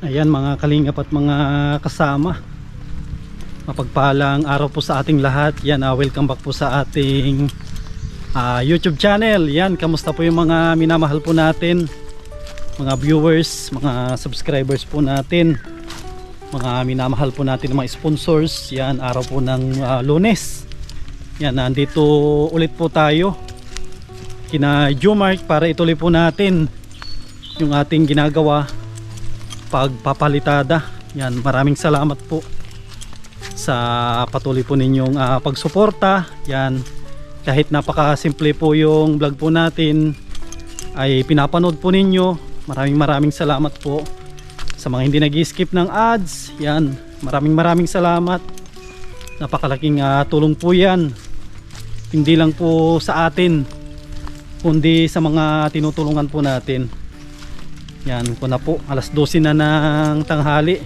Ayan mga kalingap at mga kasama, mapagpalang araw po sa ating lahat. Yan, welcome back po sa ating YouTube channel. Yan, kamusta po yung mga minamahal po natin, mga viewers, mga subscribers po natin, mga minamahal po natin, mga sponsors. Yan, araw po ng Lunes. Yan, nandito ulit po tayo kina Jomar para ituloy po natin yung ating ginagawa, pagpapalitada. Yan, maraming salamat po sa patuloy po ninyong pagsuporta. Yan, kahit napakasimple po yung vlog po natin ay pinapanood po ninyo. Maraming salamat po sa mga hindi nag-skip ng ads. Yan, maraming salamat. Napakalaking tulong po yan, hindi lang po sa atin kundi sa mga tinutulungan po natin. Yan, ko na po, alas 12 na ng tanghali,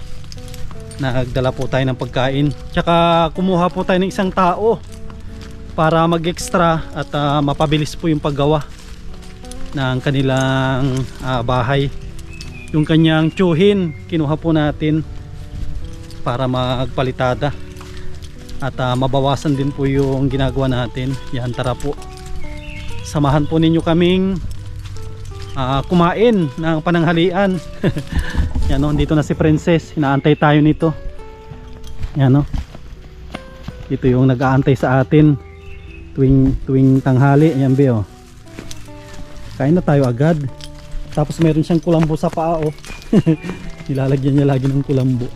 nagdala po tayo ng pagkain, tsaka kumuha po tayo ng isang tao para mag-extra at mapabilis po yung paggawa ng kanilang bahay. Yung kanyang tsuhin, kinuha po natin para magpalitada at mabawasan din po yung ginagawa natin. Yan, tara po, samahan po ninyo kaming kumain ng pananghalian. Yan o, dito na si Princess, inaantay tayo nito. Yan o, ito yung nag-aantay sa atin tuwing tanghali. Ayan be o, kain na tayo agad. Tapos meron siyang kulambo sa paa o. Nilalagyan niya lagi ng kulambo.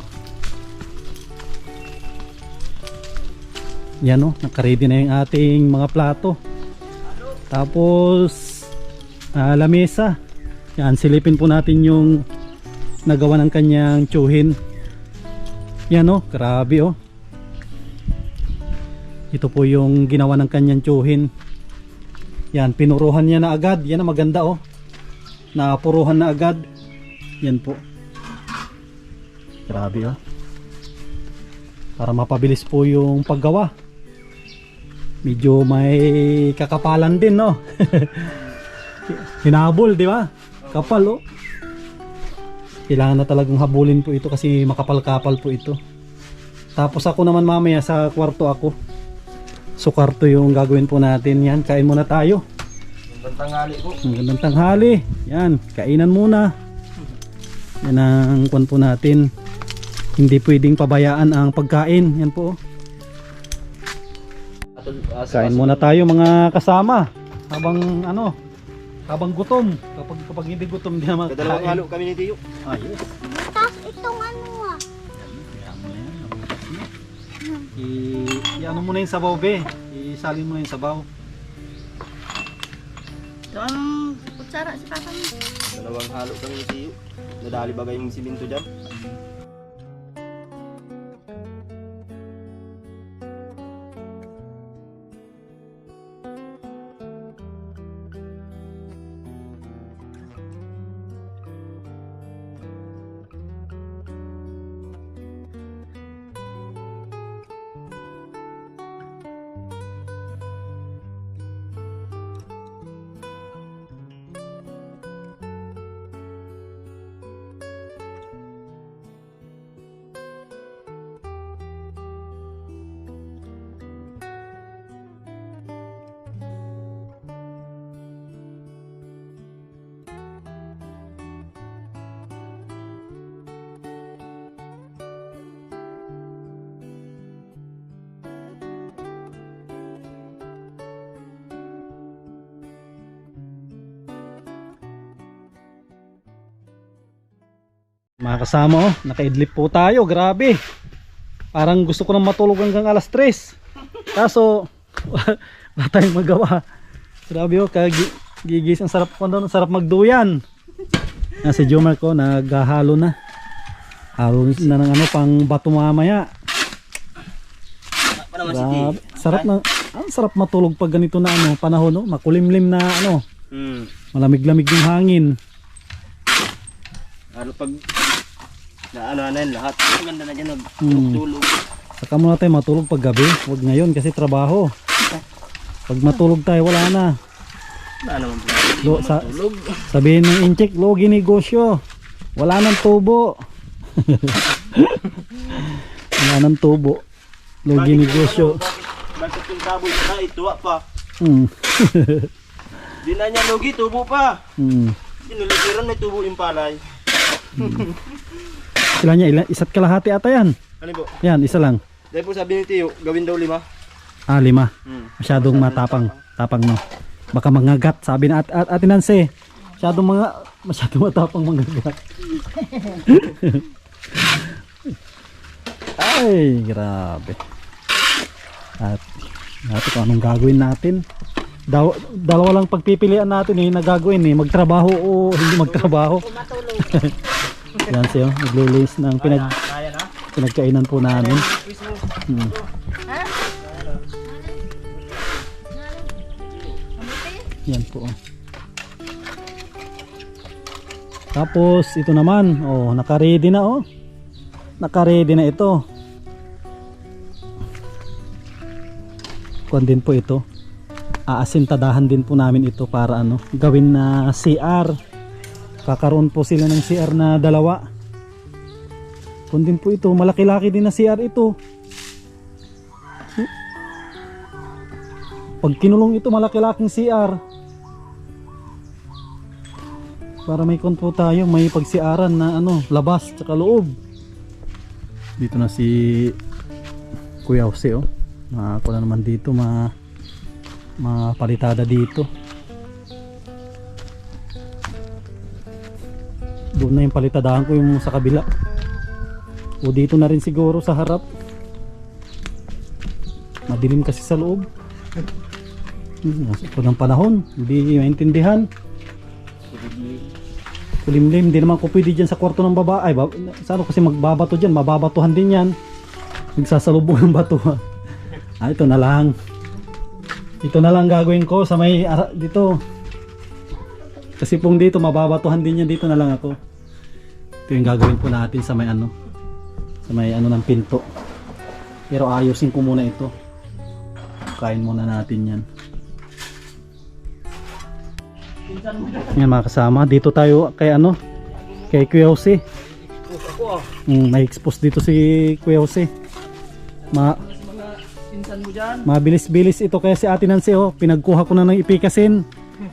Yan o, nakaready na yung ating mga plato. Tapos lamesa. Yan, silipin po natin yung nagawa ng kanyang tsuhin. Yan o, grabe o. Ito po yung ginawa ng kanyang tsuhin. Yan, pinuruhan niya na agad. Yan ang maganda o, napuruhan na agad. Yan po, grabe o, para mapabilis po yung paggawa. Medyo may kakapalan din no. Hinabol, di ba? Kapal oh. Kailangan na talagang habulin po ito kasi makapal-kapal po ito. Tapos ako naman mamaya sa kwarto ako. So kwarto yung gagawin po natin. Yan, kain muna tayo. Magandang tanghali po. Magandang tanghali. Yan, kainan muna. Yan ang kwan po natin. Hindi pwedeng pabayaan ang pagkain. Yan po. Kain muna tayo mga kasama. Habang gutom. Kapag hindi gutom, di naman Kadalawang kain. halo kami ni Tiyo. Yes. Tapos itong Yan mo na yan. I-ano mo na yung sabaw be. Isalin mo na yung sabaw. ito ang kutsara si Papa mo. Dalawang halo kami ni Tiyo. Nadali ba kayong siminto dyan? Mga kasama oh, nakaidlip po tayo, grabe. Parang gusto ko nang matulog hanggang alas 3. Kaso wala tayong magawa. Grabe oh, gigis, ang sarap ko doon, sarap magduyan. Si Jomar ko naghahalo na. Halo na ng pang bato mamaya. Grabe. Sarap na, ang sarap matulog pag ganito na panahon no, makulimlim na malamig-lamig yung hangin. Pag na lahat. Maganda na dyan, tulog. Saka muna tayo matulog pag gabi. Huwag ngayon kasi trabaho. Pag matulog tayo, wala na. Wala naman po. Sabihin ng incheck, logi negosyo. Wala nang tubo. Wala ng tubo. Lugi negosyo. Bakit yung kaboy na ituwa pa? Mm. Di na niya lugi, tubo pa. Mm. Inuligiran may tubo yung palay. Sila niya, isa't kalahati ata yan. Ano po? Yan, isa lang. Dahil po sabi ni Tiyo, gawin daw 5. 5. Masyadong matapang. Tapang no. Baka mangagat. Sabi na Ate Nancy. Masyadong matapang mangagat. Ay, grabe. At kung anong gagawin natin. Dalawa lang pagpipilian natin nagagawin magtrabaho o hindi magtrabaho. Yan siya, naglilis ng Kaya na? pinagkainan po namin. Yan po. Tapos ito naman, naka-ready na Naka-ready na ito. Kuan din po ito. Aasintadahan din po namin ito para gawin na CR. Kakaroon po sila ng CR na 2. Kuan din po ito, malaki-laki din na CR ito. Pag kinulong ito, malaki-laking CR. Para may kon po tayo, may pag-CRan na labas tsaka loob. Dito na si Kuya Jose ako na naman dito mapalitada dito. Doon na yung palitadahan ko yung sa kabila. O dito na rin siguro sa harap. Madilim kasi sa loob. Ito ng panahon, hindi maintindihan. Kulimlim, hindi naman ko pwede dyan sa kwarto ng babae. Saan kasi magbabato dyan, mababatuhan din yan. Nagsasalubong ng bato. Ito na lang. Ito na lang gagawin ko sa may dito. Kasi pong dito mababatuhan din yan, dito na lang ako. Ito yung gagawin po natin sa may sa may ng pinto. Pero ayusin ko muna ito. Kain muna natin yan. Yan mga kasama, dito tayo kay kay Kuya Jose. May expose dito si Kuya Jose. Mabilis-bilis ito kaya si Ate Nancy pinagkuha ko na ng ipikasin.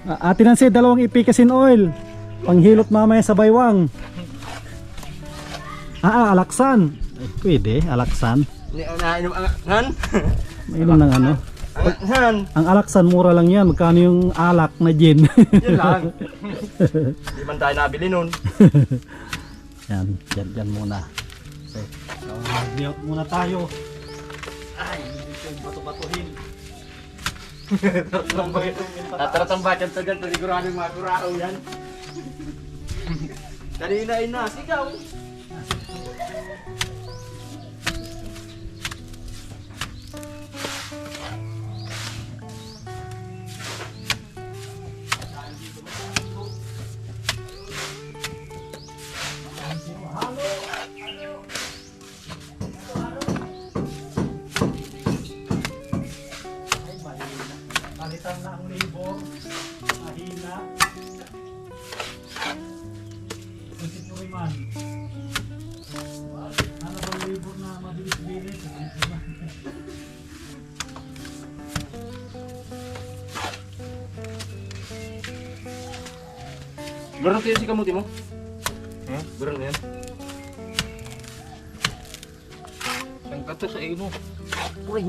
Ate Nancy, 2 ipikasin oil. Panghilot mamaya sa baywang. Alaksan. Pwede, alaksan. Nainom alaksan? Mainom ng Alaksan. Ang alaksan mura lang yan. Magkano yung alak na gin? Yun lang. Di man tayo nabili nun. Yan muna. Okay. Mag-layout muna tayo. Ay, hindi ko bato-batuhin. Tatarang bacan sa dyan, siguraduhin makurao yan. Kanina ay nasigaw. Palitan na ang labor. Mahina. Consider man. Ano ba labor na mabilis-bilis? Meron kayo si kamuti mo? Meron na yan. Ang kato sa ino. Uy.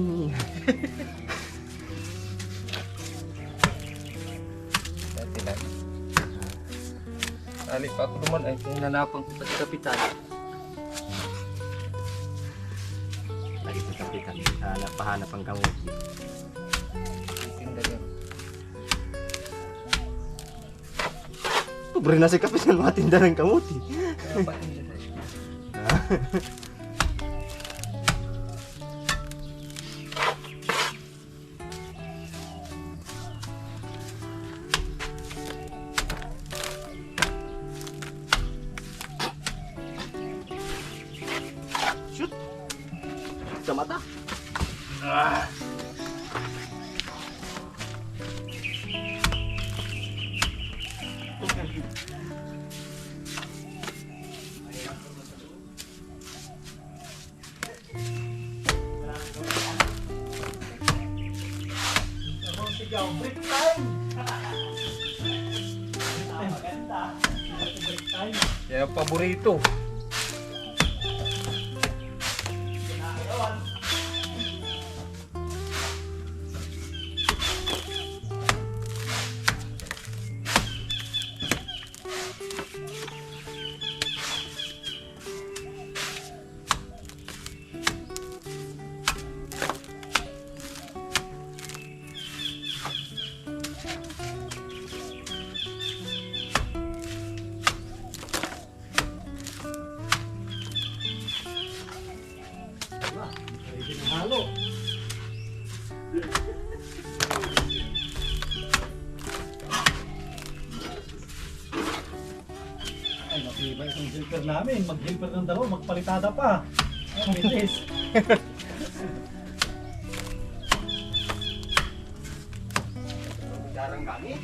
Ali pa ako naman ay kung nanapang ko pa si Kapitan. Lagi si Kapitan, pahanap ang kamuti. Pobre na si Kapitan, matinda ng kamuti. Sa mata. Kaya paborito. Halo. Ay, matibay itong helper namin. Mag-helper ng dalawa, magpalitada pa. Ang bilis. Jarang gamit.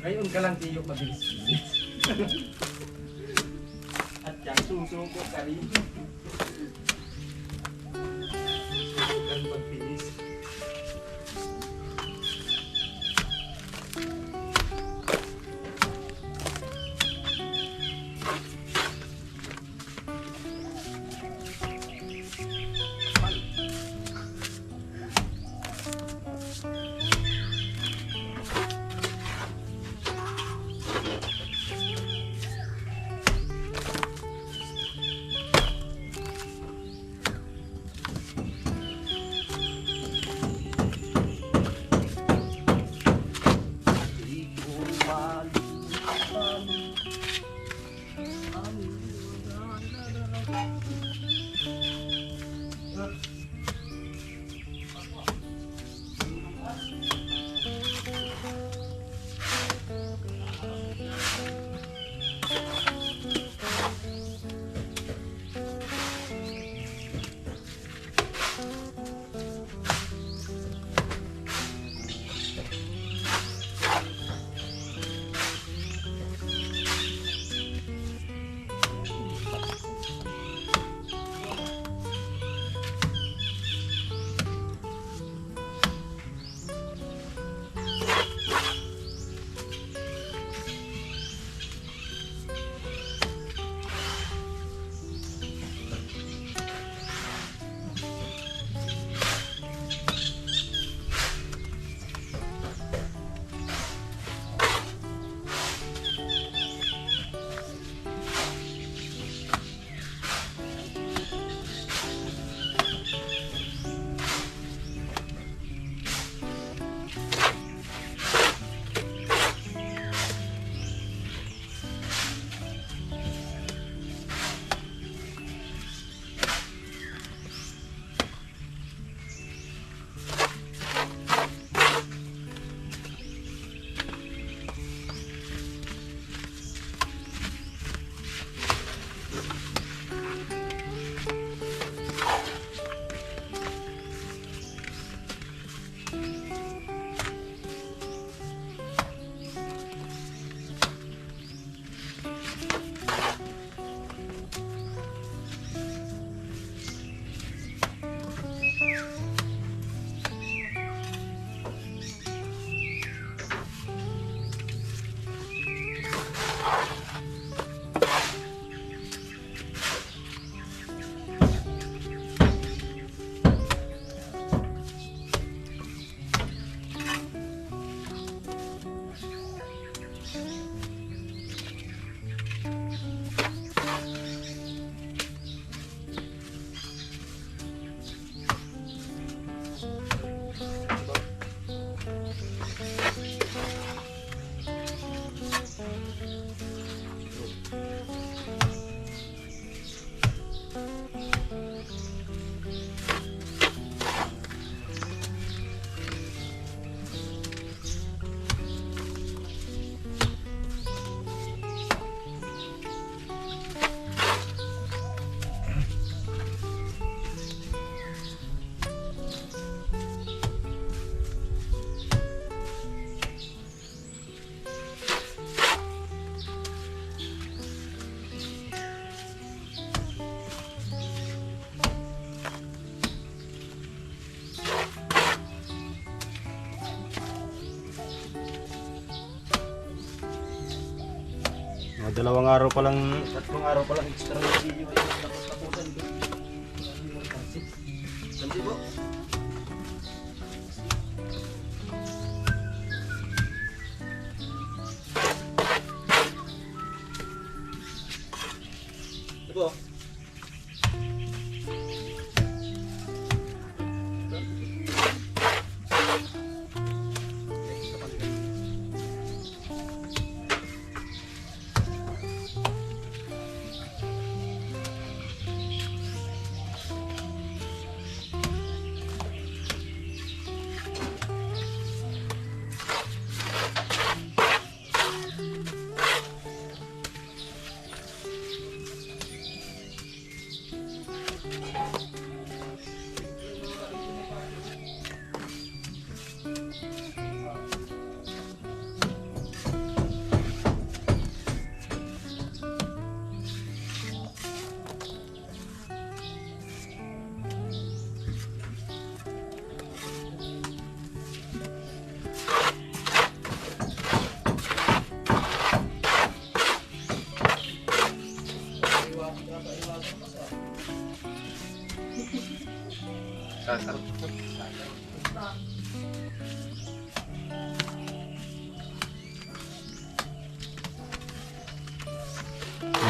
Ngayon ka lang tiyo mabilis. At yung susuko ka rin. Ang pagpinis. Dalawang araw pa lang, tatlong araw pa lang extra na video ay tapos tapusan ko. Ganti po. Ito po.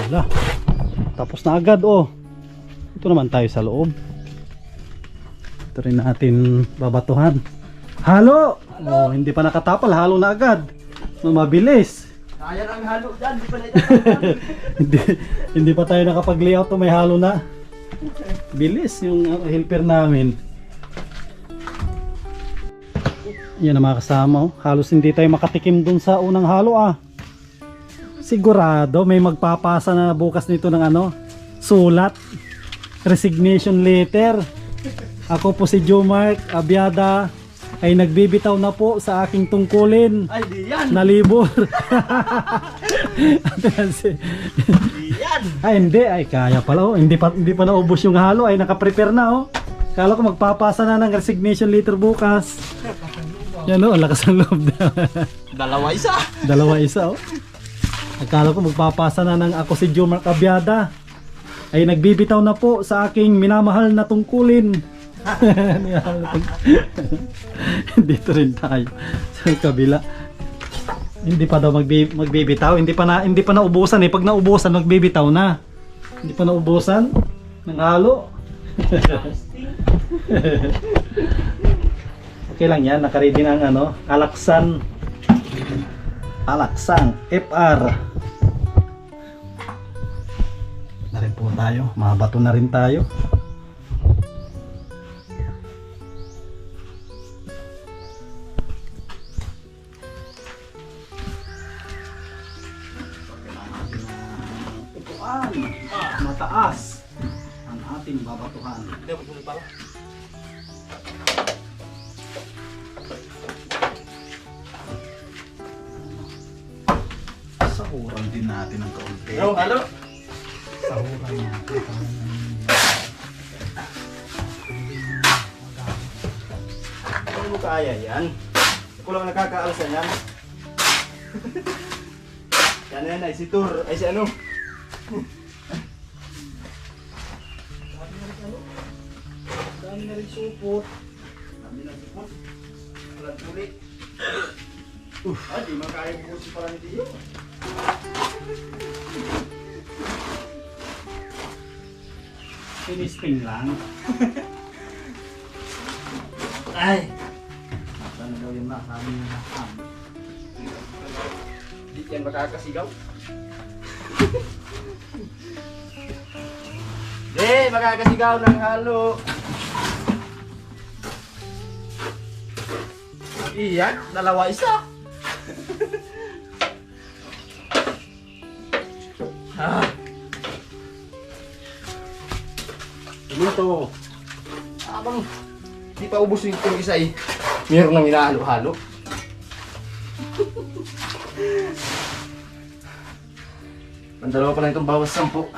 Wala. Tapos na agad oh. Ito naman tayo sa loob. Ito rin natin babatuhan. Halo! Oh, hindi pa nakatapal, halo na agad. Mabilis. Ayan ang halo dyan, di pa na hindi, hindi pa tayo nakapag-layout to, may halo na. Bilis yung helper namin. Yan ang mga kasama oh. Halos hindi tayo makatikim dun sa unang halo ah. Sigurado may magpapasa na bukas nito ng ano, sulat, resignation letter. Ako po si Jomark Abiada ay nagbibitaw na po sa aking tungkulin. Ay, di yan! Na libor. Di yan! Ay hindi, ay kaya pala oh. Hindi pa naubos yung halo, ay naka-prepare na oh. Kala ko magpapasa na ng resignation letter bukas. Yan oh, ang lakas ng loob na. Dalawa isa! Dalawa isa oh. Akala ko magpapasa na ng ako si Jomark Abiada ay nagbibitaw na po sa aking minamahal na tungkulin. Dito rin tayo sa kabila. Hindi pa daw magbibitaw, hindi pa naubusan eh. Pag naubusan magbibitaw na. Hindi pa naubusan ng halo. Okay lang yan, nakaready na ang ano, Alaksan FR. Na rin po tayo, mabato na rin tayo. Upuan, mataas ang ating babatuhan. Hindi, magulong pala. Sahuran din natin ng kaunti. Halo! Sahuran natin. Ano mo kaya yan? Ako lang nakakaalasan yan. Yan ay si Tur, ay si ano? Dami na rin supot. Dami ng supot. Walang tuli. Ay, di makaya bukusin pala ni Tiyo. Finisting lang. Ay! Sana daw yung nasabi ng nakam. Di yan makakasigaw. Di, makakasigaw ng halo. Iyan, dalawa isa. Ah. Luto. Abang di pa ubos yung isa eh. Meron nang hinahalo-halo. Pandalawa pa lang itong bawas 10.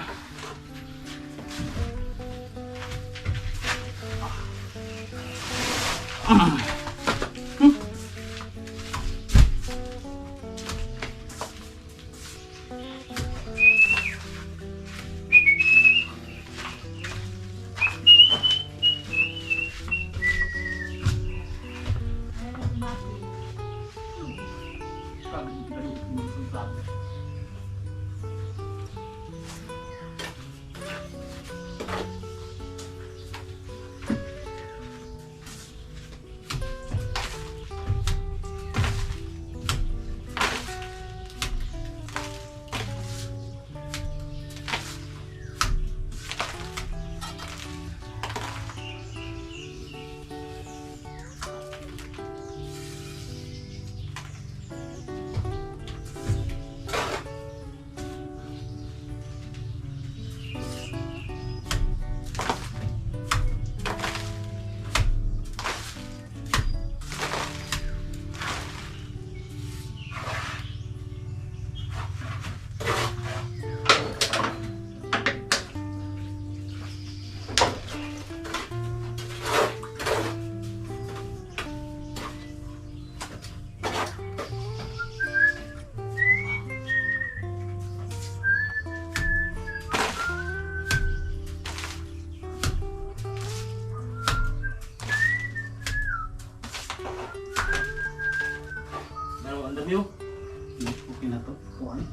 Ano ang dami oh? Okay na to. Kuhan.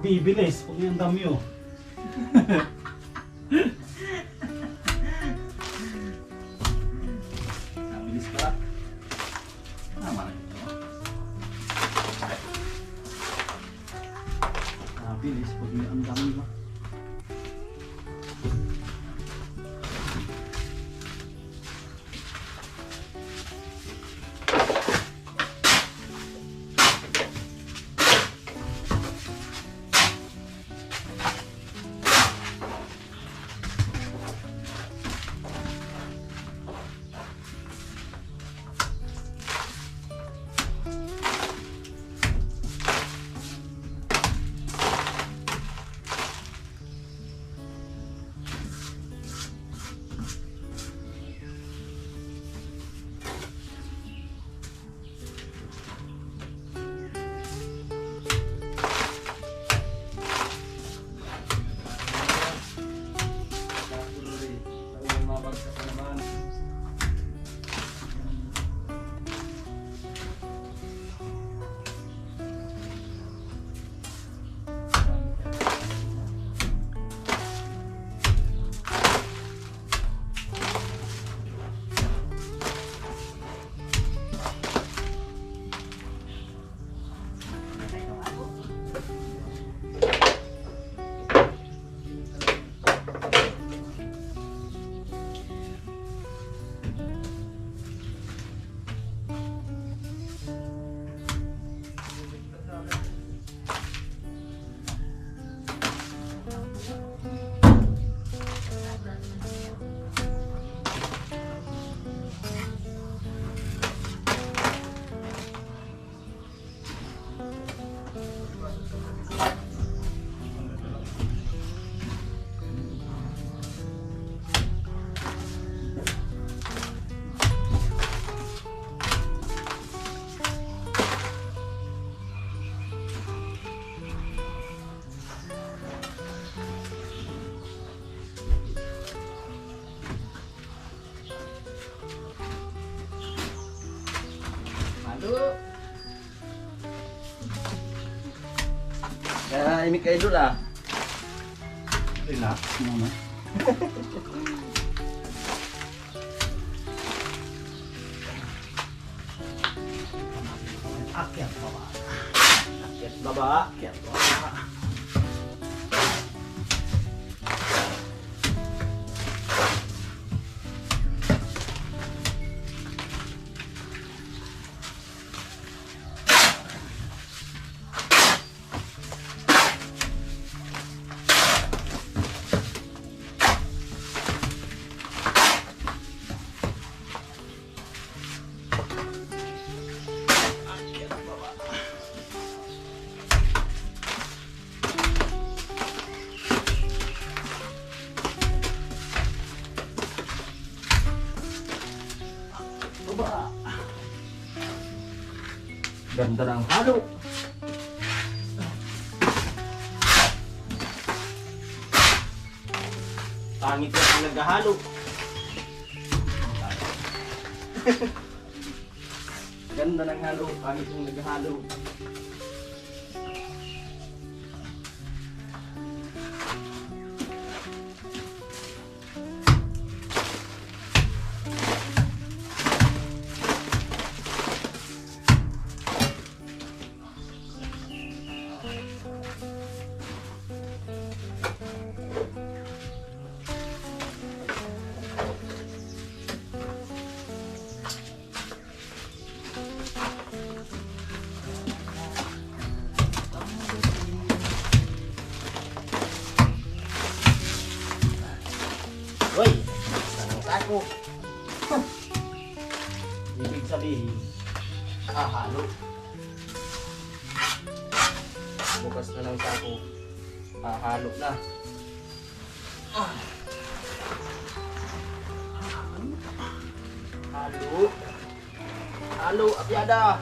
Bibilis. Huwag niya ang dami oh. Nabilis ka. Tama na ito. Bilis. Huwag niya ang dami oh. Kaya imik kayo doon ah. Relax muna. Akyat baba. Akyat baba. Akyat baba. Baba. Ganda ng halo. Pangit na ang naghahalo. Ganda ng halo, pangit yung naghahalo. Uy, tanang sako. Ibig sabihin, halo. Bukas na ng sako, halo na. Halo. Halo, abyada.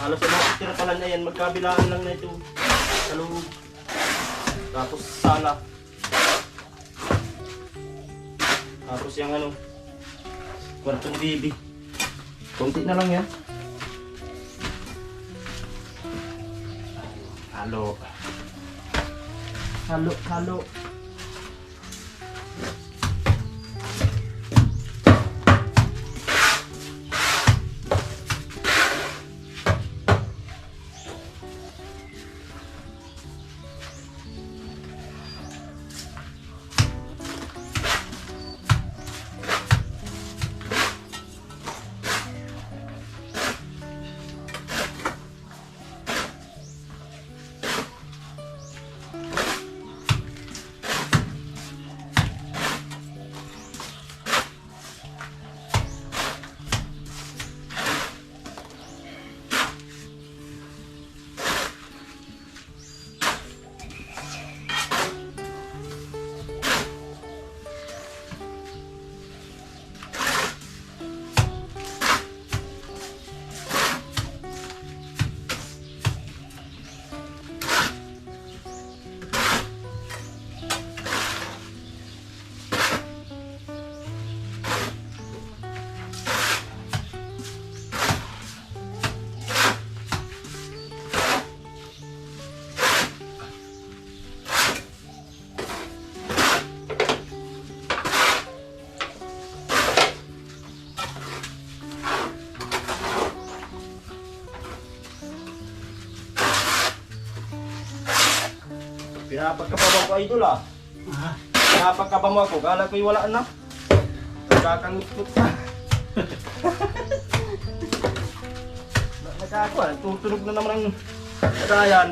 Halos sa mga tira pala na yan, magkabilaan lang na ito. Sa loob. Tapos sala. Tapos yung ano, kwartong bibi. Kunti na lang yan. Halo. Halo, halo. Pinapagkabama ko idol ah. Pinapagkabama ko, kala ko'y wala na. Nagkakangot-kot na. Nagkakakuha, tutunog na naman ang kadayan.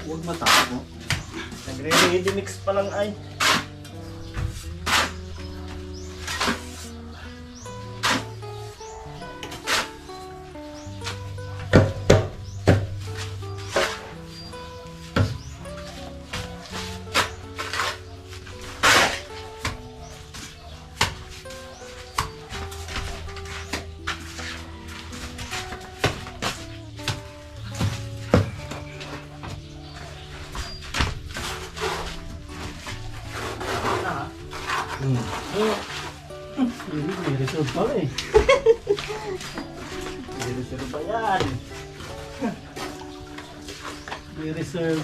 Huwag matako. Nagre-ready mix pa lang ay. May reserve pala eh. May reserve pa yan. May reserve.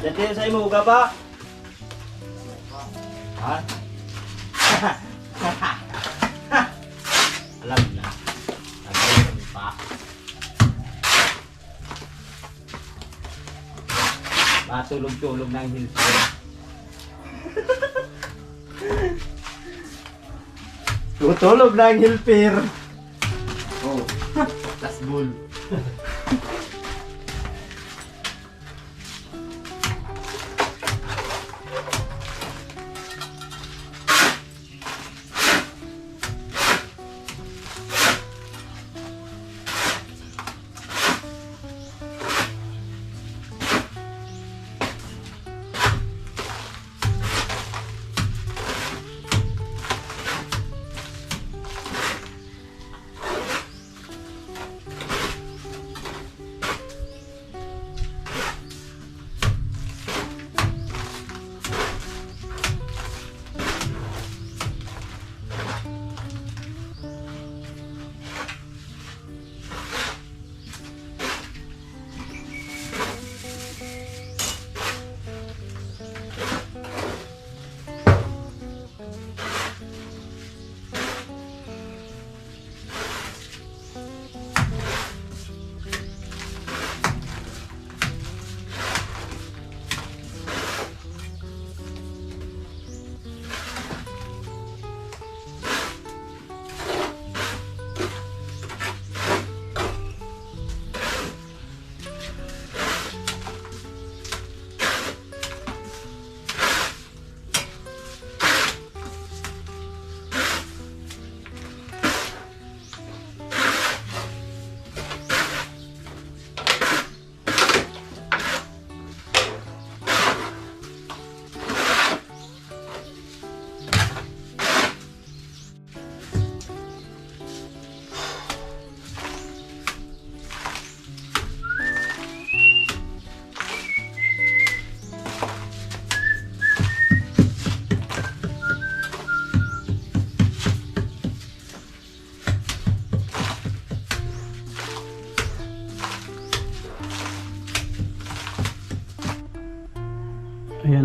Dati sa imo, uga ba? Ha? Alam na. Alam pa. Matulog-tulog ng hilsir. Tutulog na ang hilpir. Oh, tas bull.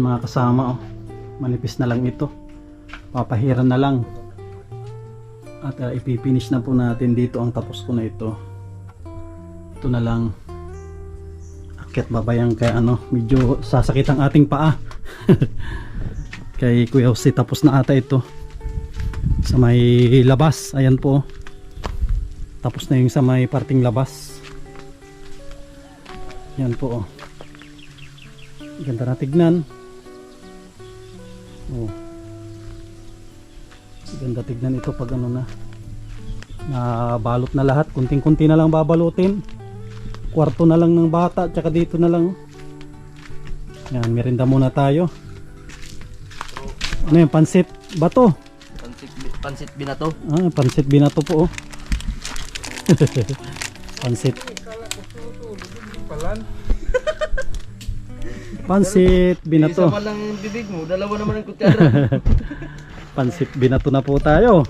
mga kasama, oh. Manipis na lang ito. Papahiran na lang. At ipipinish na po natin dito ang tapos ko na ito. Ito na lang. Akyat babayang kay ano, medyo sasakit ang ating paa. Kay Kuya Jose, tapos na ata ito. Sa may labas, ayan po. Tapos na yung sa may parting labas. Yan po, oh. Ganda na tignan. Oh. Ganda tignan ito pag ano na. Nabalot na lahat. Kunting-kunti na lang babalutin. Kwarto na lang ng bata. Tsaka dito na lang. Yan, merinda muna tayo. Ano yung pansit bato? Pansit binato. Ah, pansit binato po, oh. Pansit. Palan. Pansit Isa binato. man lang yung bibig mo, dalawa naman ang kutsara. Pansit binato na po tayo.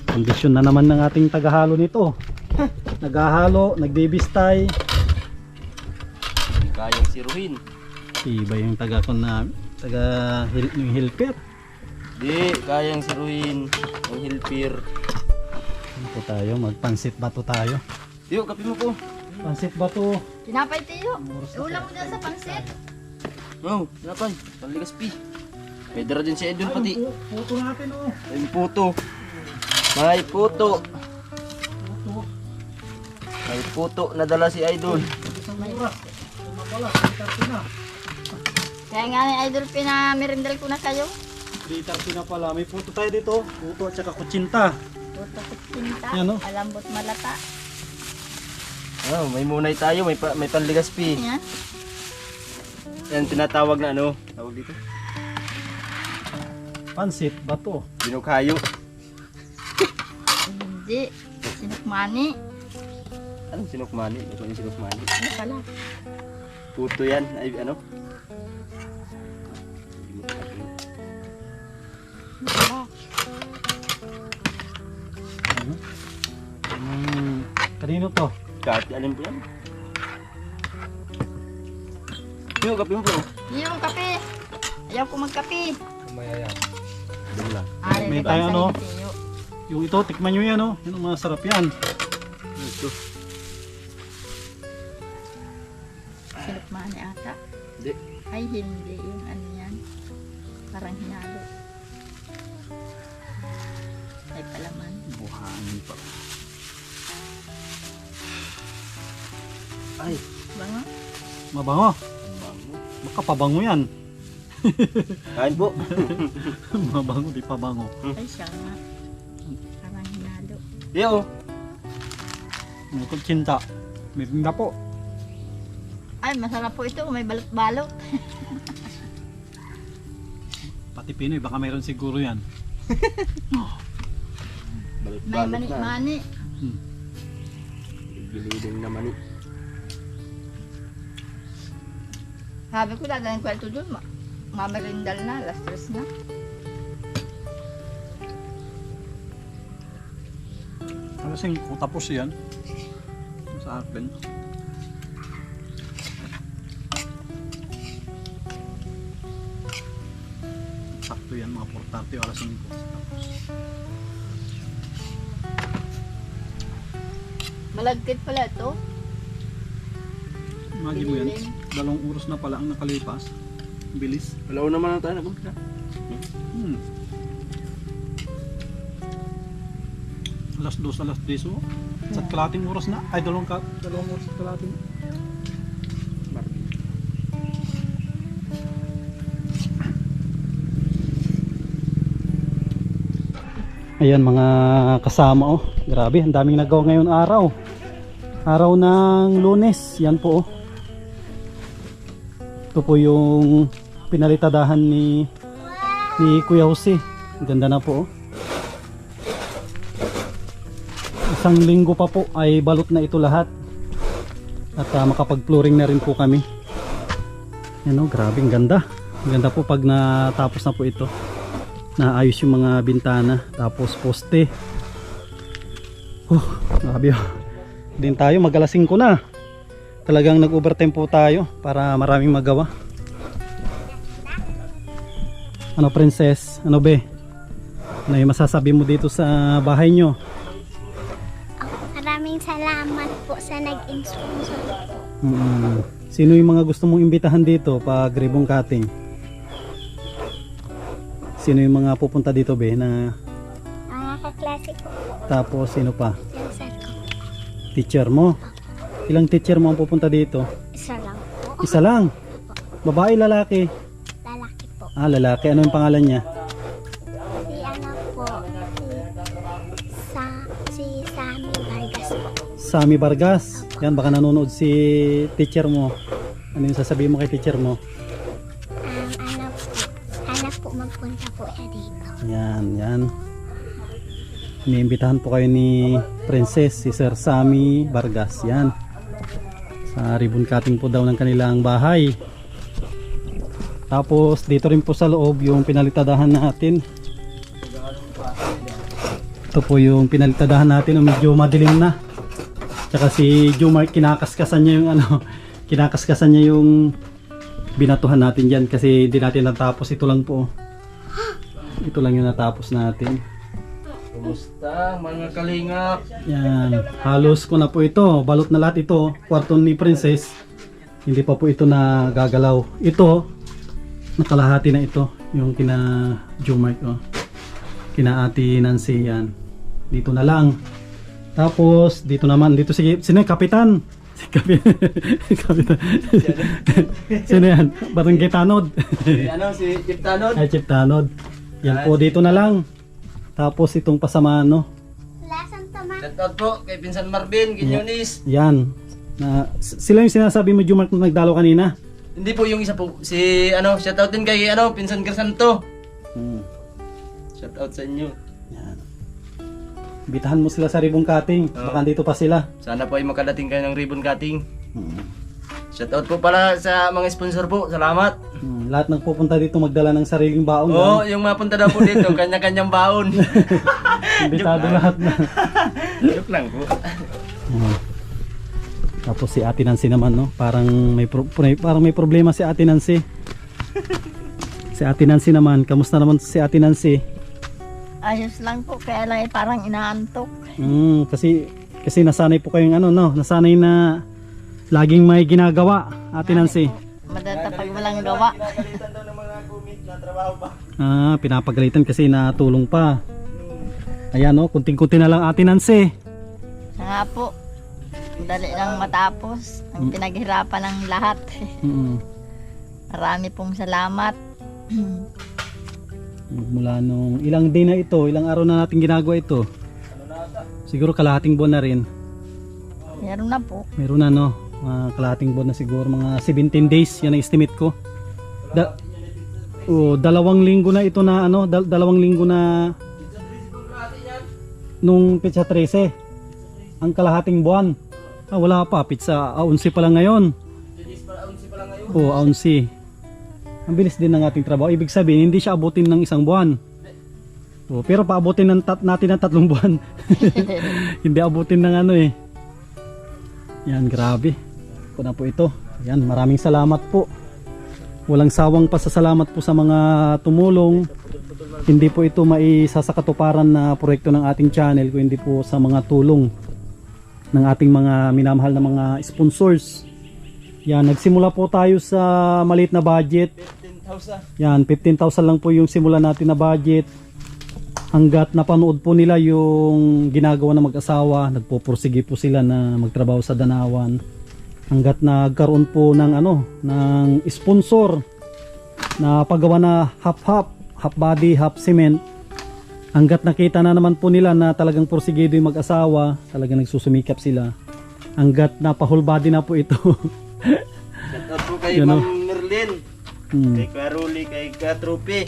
Kondisyon na naman ng ating tagahalo nito. Naghahalo, nagbibistay. Kayang siruhin. Iba yung yung helper. Di, kayang siruhin ang hilpir. Ano po tayo? Magpansit bato tayo. Tiyo, kape mo po. Pansit bato. Tinapay tiyo. Ulam mo dyan sa pansit. Oh, napay. Panligaspi. May dara din si Edwin pati. Puto natin, oh. May puto. May puto. May puto na dala si Idol. Kaya nga ni Idol, pinamerindal ko na kayo. 3:30 na pala. May puto tayo dito. Puto at saka kutsinta. Puto kutsinta, Yan, oh. alambot malata. Oh, may munay tayo, may panligaspi. Yan. Yan tinatawag na ano, tawag dito. Pansit bato. Binukhayo. Hindi. Sinukmani. Anong sinukmani? Ito yung sinukmani. Ano pala? Puto yan, ay ano? Wala. Ano? Kanino to? Kahit alin po yan. Yung kape mo po. Yung kape. Ayaw ko magkape. Kumaya yan. Doon lang. Ari, May di ba, tayo, sa ano? tiyo. Yung ito, tikman nyo yan, oh. Yan ang masarap yan. Ito. Sinukmani ata. Hindi. Ay, hindi. Yung ano yan. Parang hinalo. Ay, palaman. Buhangin pa. Ay, Bango. Mabango. ang bango. Baka pabango yan. Kain po. Mabango, di pabango. Ay, siya nga. Parang hinalo. Yo. May kutsinta. Merinda po. Ay, masarap po ito. May balot-balot. Pati Pinoy, baka mayroon siguro yan. May Balot-balot na. mani-mani. Giliding na mani. Sabi ko, dadalhin ko ito doon. Mamerindal na. Alas 3 na. Alasing kung tapos yan. Sa akin. Sakto yan, mga 4:30 o alas 5. Tapos. Malagkit pala ito. Imagine mo yan, Bililing. 2 oras na pala ang nakalipas. Bilis. Alaw naman na tayo na po. Alas 2, alas 10 oh. Sa kalating oras na. Ay, 2 oras at kalating. Ayan mga kasama, oh. Grabe, ang daming nagawa ngayon araw. Araw ng Lunes. Yan po, oh. Ito po yung pinalitadahan ni Kuya Jose. Ang ganda na po, oh. Isang linggo pa po ay balot na ito lahat. At makapag-flooring na rin po kami. Yan, oh, grabe, ang ganda. Ang ganda po pag natapos na po ito. Naayos yung mga bintana, tapos poste. Grabe, oh. Din tayo, mag-alas 5 na. talagang nag-overtime po tayo para maraming magawa. Ano princess? Ano be? Ano yung masasabi mo dito sa bahay nyo? Maraming salamat po sa nag-sponsor po. Sino yung mga gusto mong imbitahan dito pag ribbon cutting? Sino yung mga pupunta dito be na Mga kaklase ko po. tapos sino pa? Yung sir ko. Teacher mo? Ilang teacher mo ang pupunta dito? Isa lang po. Isa lang? Babae, lalaki? Lalaki po. Ah, lalaki. Ano yung pangalan niya? Si ano po. Si Sammy Vargas po. Sammy Vargas. Yan, baka nanonood si teacher mo. Ano yung sasabihin mo kay teacher mo? Ano po magpunta po siya dito. Yan, yan. Iniimbitahan po kayo ni Princess, si Sir Sammy Vargas. Yan. Sa ribbon cutting po daw ng kanilang bahay. Tapos dito rin po sa loob yung pinalitadahan natin. Ito po yung pinalitadahan natin, medyo madilim na. Tsaka si Jomar kinakaskasan niya yung ano, kinakaskasan niya yung binatuhan natin diyan kasi hindi natin natapos. Ito lang po. Ito lang yung natapos natin. Kumusta mga kalingap? Yan, halos ko na po ito. Balot na lahat ito. Kwarto ni Princess. Hindi pa po ito nagagalaw. Ito, nakalahati na ito. Yung kina Jomar ko. Kina Ate Nancy yan. Dito na lang. Tapos dito naman, dito si sino yung kapitan? Si kapitan. Kapitan. Sino yan? Barangay Tanod. Si Chip Tanod? Ay, Chip Tanod. Yan po, dito na lang. Tapos itong pasama, no? Lasang tama. Shout out po kay Pinsan Marvin, Ginyonis. Yan. Sila yung sinasabi mo, Jumark, na nagdalo kanina. Hindi po yung isa po. Si shout out din kay Pinsan Crisanto. Shout out sa inyo. Yan. Bitahan mo sila sa ribbon cutting. Baka dito pa sila. Sana po ay makadating kayo ng ribbon cutting. Shout out po pala sa mga sponsor po. Salamat. Lahat ng pupunta dito magdala ng sariling baon. Oo, yung mapunta daw po dito, kanya-kanyang baon. Imbitado lahat na. Joke lang po. Tapos si Ate Nancy naman, no? Parang may problema si Ate Nancy. Si Ate Nancy naman, kamusta naman si Ate Nancy? Ayos lang po, kaya lang parang inaantok. Kasi nasanay po kayong nasanay na laging may ginagawa, Ate Nancy. Madata pag walang gawa. Pinagalitan daw ng mga kumit na trabaho pa. Pinapagalitan kasi natulong pa. Ayan, no? Kunting-kunti na lang, Ate Nancy. Nga po, dali lang matapos. Ang pinaghirapan ng lahat. Marami pong salamat. Mula nung ilang day na ito, ilang araw na natin ginagawa ito. Siguro kalahating buwan na rin. Meron na po. Meron na, no? Kalahating buwan na siguro, mga 17 days, yan ang estimate ko. 2 linggo na ito na 2 linggo na nung pizza 13 ang kalahating buwan. Wala pa, pizza 11 pa lang ngayon. 11. Ang bilis din ng ating trabaho. Ibig sabihin, hindi siya abutin ng 1 buwan. Pero paabutin natin ng 3 buwan. Hindi abutin ng Yan, grabe. Ito na po ito. Yan, maraming salamat po. Walang sawang pasasalamat po sa mga tumulong. Hindi po ito maisasakatuparan na proyekto ng ating channel kung hindi po sa mga tulong ng ating mga minamahal na mga sponsors. Yan, nagsimula po tayo sa maliit na budget. 15,000. Yan, 15,000 lang po yung simula natin na budget. Hanggat napanood po nila yung ginagawa ng mag-asawa, nagpupursige po sila na magtrabaho sa Danawan. Hanggat nagkaroon po ng ng sponsor na paggawa na half body, half cement. Hanggat nakita na naman po nila na talagang porsigido yung mag-asawa, talagang nagsusumikap sila. Hanggat napahol body na po ito. Shout out po kay Yun, Ma'am Merlin, kay Karuli, kay Katrupi,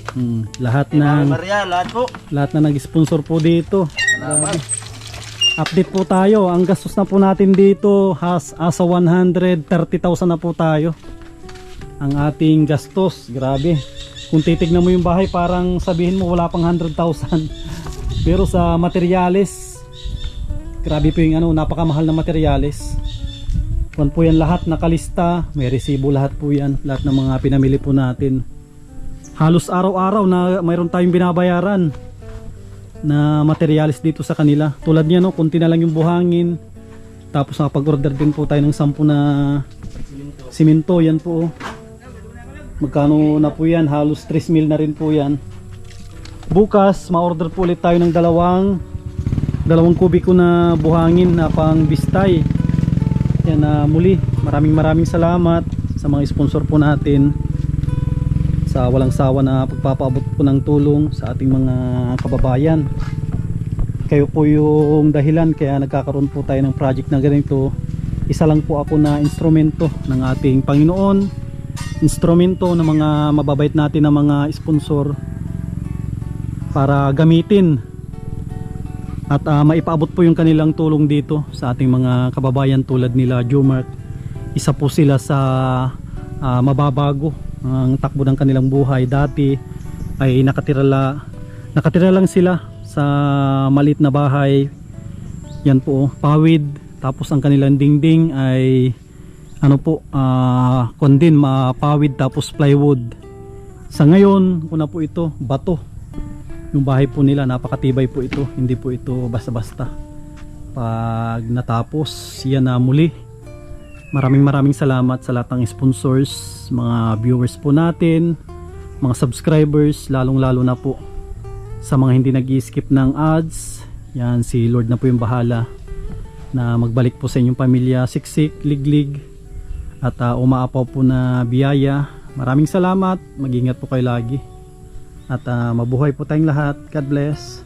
Lahat kay Ma'am ng Maria, lahat po. lahat na nag-sponsor po dito. Salamat. Update po tayo. Ang gastos na po natin dito asa 130,000 na po tayo. Ang ating gastos, grabe. Kung titignan mo yung bahay, parang sabihin mo wala pang 100,000. Pero sa materyales, grabe po yung napakamahal na materyales. Kung po yan lahat nakalista, may resibo lahat po yan, lahat ng mga pinamili po natin. Halos araw-araw na mayroon tayong binabayaran na materialis dito sa kanila. Tulad niya, no, kunti na lang yung buhangin. Tapos nakapag-order din po tayo ng 10 na simento. Yan po. Magkano na po yan? Halos 3 mil na rin po yan. Bukas, ma-order po ulit tayo ng dalawang kubiko na buhangin na pang bistay. Yan na muli. Maraming salamat sa mga sponsor po natin sa walang sawa na pagpapaabot po ng tulong sa ating mga kababayan. Kayo po yung dahilan kaya nagkakaroon po tayo ng project na ganito. Isa lang po ako na instrumento ng ating Panginoon, instrumento ng mga mababait natin na mga sponsor para gamitin at maipaabot po yung kanilang tulong dito sa ating mga kababayan tulad nila Jumark. Isa po sila sa mababago ang takbo ng kanilang buhay. Dati ay nakatira lang sila sa maliit na bahay. Yan po, pawid. Tapos ang kanilang dingding ay kondin, mapawid tapos plywood. Sa ngayon, una po ito, bato. Yung bahay po nila, napakatibay po ito. Hindi po ito basta-basta. Pag natapos, yan na muli. Maraming salamat sa lahat ng sponsors, mga viewers po natin, mga subscribers, lalong-lalo na po sa mga hindi nag-i-skip ng ads. Yan, si Lord na po yung bahala na magbalik po sa inyong pamilya, siksik, liglig, at umaapaw po na biyaya. Maraming salamat, mag-ingat po kayo lagi. At mabuhay po tayong lahat. God bless.